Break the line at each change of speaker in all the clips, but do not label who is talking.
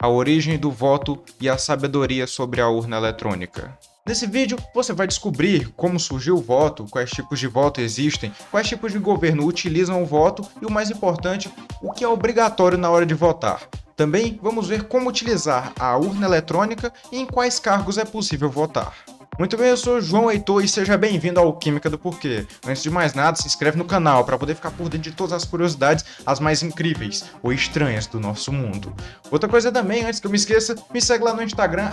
a origem do voto e a sabedoria sobre a urna eletrônica. Nesse vídeo, você vai descobrir como surgiu o voto, quais tipos de voto existem, quais tipos de governo utilizam o voto e, o mais importante, o que é obrigatório na hora de votar. Também vamos ver como utilizar a urna eletrônica e em quais cargos é possível votar. Muito bem, eu sou João Heitor e seja bem-vindo ao Química do Porquê. Antes de mais nada, se inscreve no canal para poder ficar por dentro de todas as curiosidades, as mais incríveis ou estranhas do nosso mundo. Outra coisa também, antes que eu me esqueça, me segue lá no Instagram,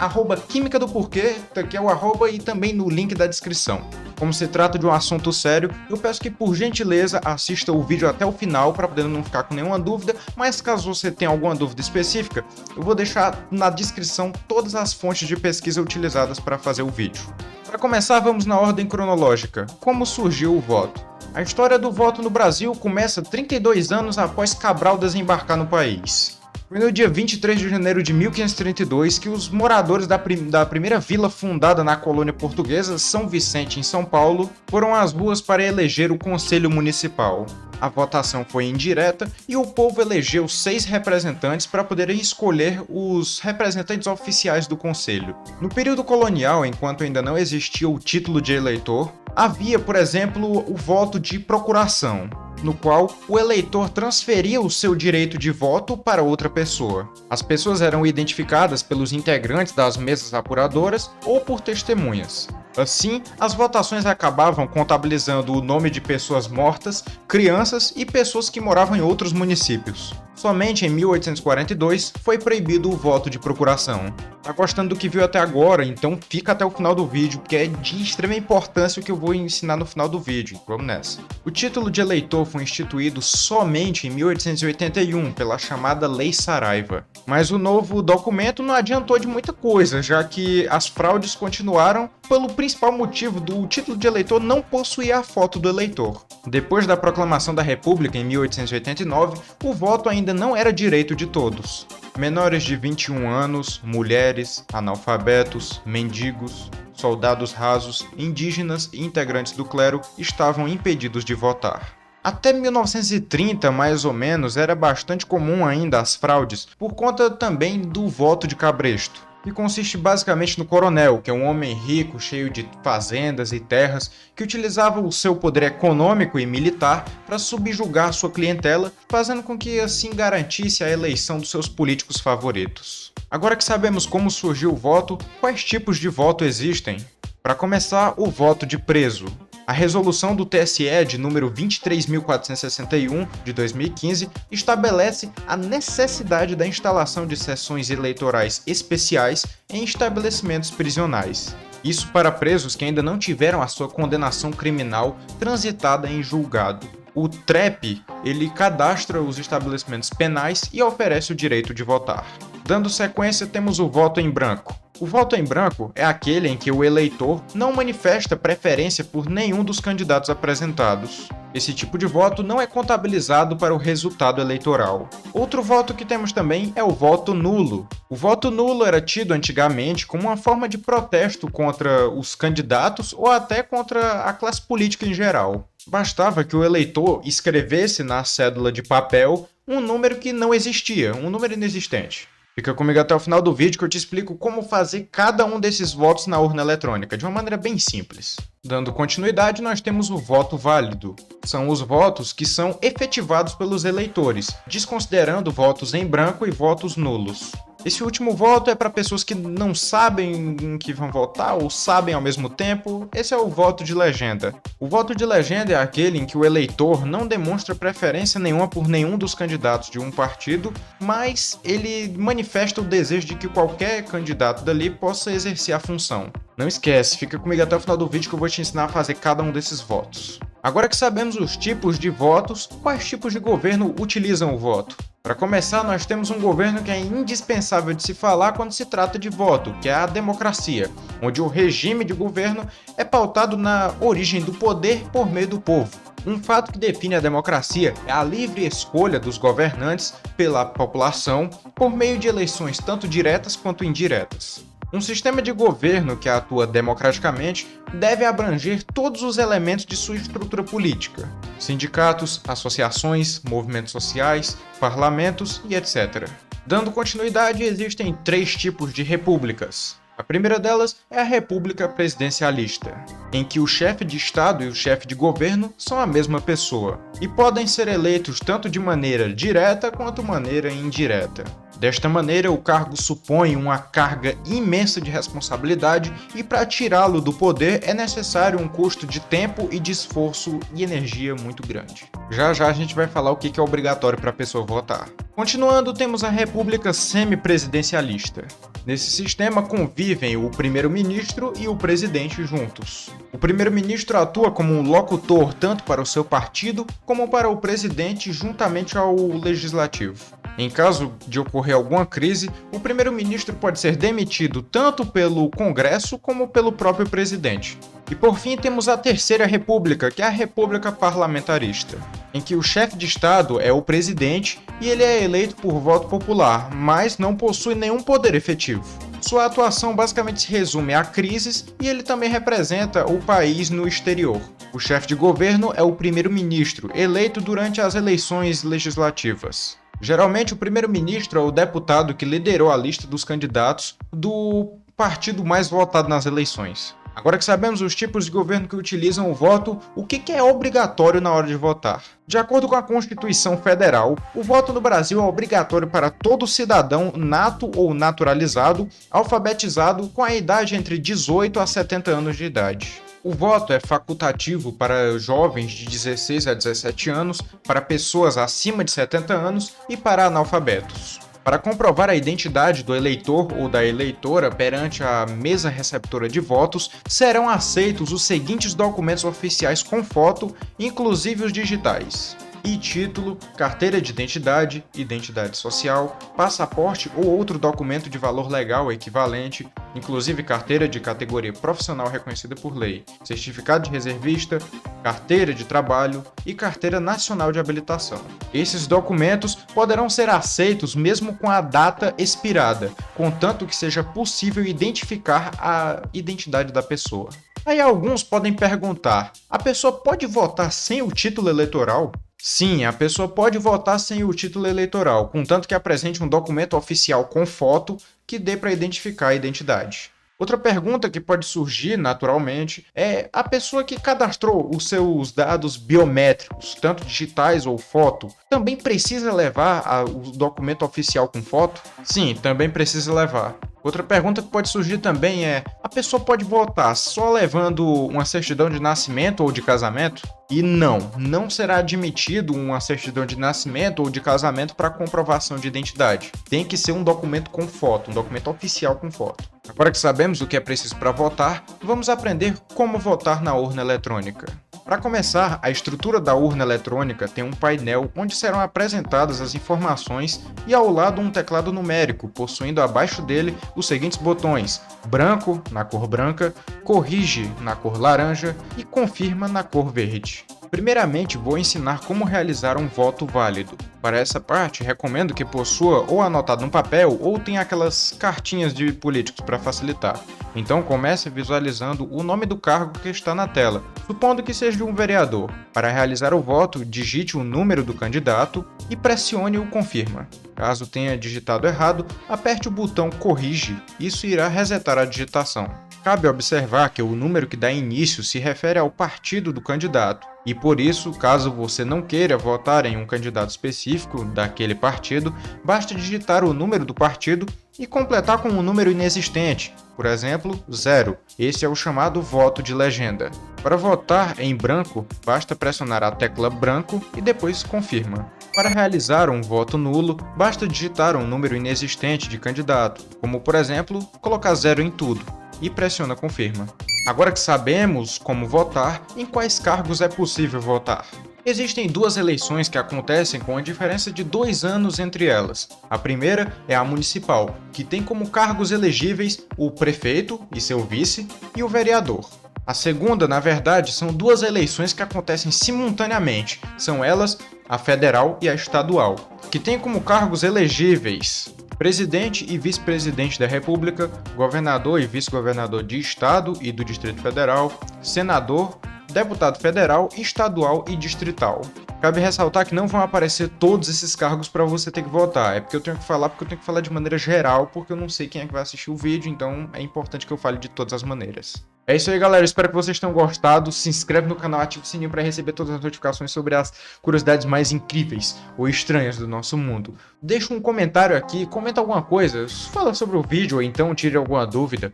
@Química do Porquê, aqui é o arroba e também no link da descrição. Como se trata de um assunto sério, eu peço que, por gentileza, assista o vídeo até o final para poder não ficar com nenhuma dúvida, mas caso você tenha alguma dúvida específica, eu vou deixar na descrição todas as fontes de pesquisa utilizadas para fazer o vídeo. Para começar, vamos na ordem cronológica. Como surgiu o voto? A história do voto no Brasil começa 32 anos após Cabral desembarcar no país. Foi no dia 23 de janeiro de 1532 que os moradores da primeira vila fundada na colônia portuguesa, São Vicente, em São Paulo, foram às ruas para eleger o Conselho Municipal. A votação foi indireta e o povo elegeu 6 representantes para poderem escolher os representantes oficiais do Conselho. No período colonial, enquanto ainda não existia o título de eleitor, havia, por exemplo, o voto de procuração, no qual o eleitor transferia o seu direito de voto para outra pessoa. As pessoas eram identificadas pelos integrantes das mesas apuradoras ou por testemunhas. Assim, as votações acabavam contabilizando o nome de pessoas mortas, crianças e pessoas que moravam em outros municípios. Somente em 1842 foi proibido o voto de procuração. Tá gostando do que viu até agora? Então fica até o final do vídeo, porque é de extrema importância o que eu vou ensinar no final do vídeo. Vamos nessa. O título de eleitor foi instituído somente em 1881 pela chamada Lei Saraiva. Mas o novo documento não adiantou de muita coisa, já que as fraudes continuaram pelo principal motivo do título de eleitor não possuir a foto do eleitor. Depois da proclamação da República em 1889, o voto ainda não era direito de todos. Menores de 21 anos, mulheres, analfabetos, mendigos, soldados rasos, indígenas e integrantes do clero estavam impedidos de votar. Até 1930, mais ou menos, era bastante comum ainda as fraudes, por conta também do voto de cabresto, que consiste basicamente no coronel, que é um homem rico, cheio de fazendas e terras, que utilizava o seu poder econômico e militar para subjugar sua clientela, fazendo com que assim garantisse a eleição dos seus políticos favoritos. Agora que sabemos como surgiu o voto, quais tipos de voto existem? Para começar, o voto de preso. A resolução do TSE de número 23.461 de 2015 estabelece a necessidade da instalação de sessões eleitorais especiais em estabelecimentos prisionais. Isso para presos que ainda não tiveram a sua condenação criminal transitada em julgado. O TREP, ele cadastra os estabelecimentos penais e oferece o direito de votar. Dando sequência, temos o voto em branco. O voto em branco é aquele em que o eleitor não manifesta preferência por nenhum dos candidatos apresentados. Esse tipo de voto não é contabilizado para o resultado eleitoral. Outro voto que temos também é o voto nulo. O voto nulo era tido antigamente como uma forma de protesto contra os candidatos ou até contra a classe política em geral. Bastava que o eleitor escrevesse na cédula de papel um número que não existia, um número inexistente. Fica comigo até o final do vídeo que eu te explico como fazer cada um desses votos na urna eletrônica, de uma maneira bem simples. Dando continuidade, nós temos o voto válido. São os votos que são efetivados pelos eleitores, desconsiderando votos em branco e votos nulos. Esse último voto é para pessoas que não sabem em que vão votar ou sabem ao mesmo tempo. Esse é o voto de legenda. O voto de legenda é aquele em que o eleitor não demonstra preferência nenhuma por nenhum dos candidatos de um partido, mas ele manifesta o desejo de que qualquer candidato dali possa exercer a função. Não esquece, fica comigo até o final do vídeo que eu vou te ensinar a fazer cada um desses votos. Agora que sabemos os tipos de votos, quais tipos de governo utilizam o voto? Para começar, nós temos um governo que é indispensável de se falar quando se trata de voto, que é a democracia, onde o regime de governo é pautado na origem do poder por meio do povo. Um fato que define a democracia é a livre escolha dos governantes pela população por meio de eleições tanto diretas quanto indiretas. Um sistema de governo que atua democraticamente deve abranger todos os elementos de sua estrutura política: sindicatos, associações, movimentos sociais, parlamentos e etc. Dando continuidade, existem 3 tipos de repúblicas. A primeira delas é a República Presidencialista, em que o chefe de Estado e o chefe de governo são a mesma pessoa, e podem ser eleitos tanto de maneira direta quanto maneira indireta. Desta maneira, o cargo supõe uma carga imensa de responsabilidade e para tirá-lo do poder é necessário um custo de tempo e de esforço e energia muito grande. Já já a gente vai falar o que é obrigatório para a pessoa votar. Continuando, temos a República Semipresidencialista. Nesse sistema convivem o primeiro-ministro e o presidente juntos. O primeiro-ministro atua como um locutor tanto para o seu partido como para o presidente juntamente ao legislativo. Em caso de ocorrer alguma crise, o primeiro-ministro pode ser demitido tanto pelo Congresso como pelo próprio presidente. E por fim temos a Terceira República, que é a República Parlamentarista, em que o chefe de Estado é o presidente e ele é eleito por voto popular, mas não possui nenhum poder efetivo. Sua atuação basicamente se resume a crises e ele também representa o país no exterior. O chefe de governo é o primeiro-ministro, eleito durante as eleições legislativas. Geralmente, o primeiro-ministro é o deputado que liderou a lista dos candidatos do partido mais votado nas eleições. Agora que sabemos os tipos de governo que utilizam o voto, o que é obrigatório na hora de votar? De acordo com a Constituição Federal, o voto no Brasil é obrigatório para todo cidadão nato ou naturalizado, alfabetizado com a idade entre 18 a 70 anos de idade. O voto é facultativo para jovens de 16 a 17 anos, para pessoas acima de 70 anos e para analfabetos. Para comprovar a identidade do eleitor ou da eleitora perante a mesa receptora de votos, serão aceitos os seguintes documentos oficiais com foto, inclusive os digitais: e-título, carteira de identidade, identidade social, passaporte ou outro documento de valor legal equivalente, inclusive carteira de categoria profissional reconhecida por lei, certificado de reservista, carteira de trabalho e carteira nacional de habilitação. Esses documentos poderão ser aceitos mesmo com a data expirada, contanto que seja possível identificar a identidade da pessoa. Aí alguns podem perguntar: a pessoa pode votar sem o título eleitoral? Sim, a pessoa pode votar sem o título eleitoral, contanto que apresente um documento oficial com foto que dê para identificar a identidade. Outra pergunta que pode surgir naturalmente é: a pessoa que cadastrou os seus dados biométricos, tanto digitais ou foto, também precisa levar o documento oficial com foto? Sim, também precisa levar. Outra pergunta que pode surgir também é: a pessoa pode votar só levando uma certidão de nascimento ou de casamento? E não será admitido uma certidão de nascimento ou de casamento para comprovação de identidade. Tem que ser um documento com foto, um documento oficial com foto. Agora que sabemos o que é preciso para votar, vamos aprender como votar na urna eletrônica. Para começar, a estrutura da urna eletrônica tem um painel onde serão apresentadas as informações e ao lado um teclado numérico, possuindo abaixo dele os seguintes botões: branco, na cor branca, corrige, na cor laranja e confirma, na cor verde. Primeiramente, vou ensinar como realizar um voto válido. Para essa parte, recomendo que possua ou anotado no papel ou tenha aquelas cartinhas de políticos para facilitar. Então comece visualizando o nome do cargo que está na tela, supondo que seja de um vereador. Para realizar o voto, digite o número do candidato e pressione o confirma. Caso tenha digitado errado, aperte o botão corrige, isso irá resetar a digitação. Cabe observar que o número que dá início se refere ao partido do candidato, e por isso, caso você não queira votar em um candidato específico daquele partido, basta digitar o número do partido e completar com um número inexistente, por exemplo, 0. Esse é o chamado voto de legenda. Para votar em branco, basta pressionar a tecla branco e depois confirma. Para realizar um voto nulo, basta digitar um número inexistente de candidato, como por exemplo, colocar 0 em tudo, e pressiona confirma. Agora que sabemos como votar, em quais cargos é possível votar? Existem 2 eleições que acontecem com a diferença de 2 anos entre elas. A primeira é a municipal, que tem como cargos elegíveis o prefeito e seu vice e o vereador. A segunda, na verdade, são 2 eleições que acontecem simultaneamente. São elas a federal e a estadual, que têm como cargos elegíveis presidente e vice-presidente da República, governador e vice-governador de estado e do Distrito Federal, senador, deputado federal, estadual e distrital. Cabe ressaltar que não vão aparecer todos esses cargos para você ter que votar. É porque eu tenho que falar de maneira geral, porque eu não sei quem é que vai assistir o vídeo, então é importante que eu fale de todas as maneiras. É isso aí, galera. Espero que vocês tenham gostado. Se inscreve no canal, ativa o sininho para receber todas as notificações sobre as curiosidades mais incríveis ou estranhas do nosso mundo. Deixa um comentário aqui, comenta alguma coisa, fala sobre o vídeo ou então tire alguma dúvida.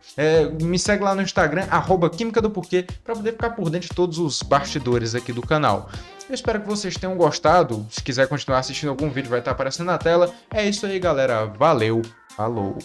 Me segue lá no Instagram, @Química do Porquê, para poder ficar por dentro de todos os bastidores aqui do canal. Eu espero que vocês tenham gostado. Se quiser continuar assistindo algum vídeo, vai estar aparecendo na tela. É isso aí, galera. Valeu, falou!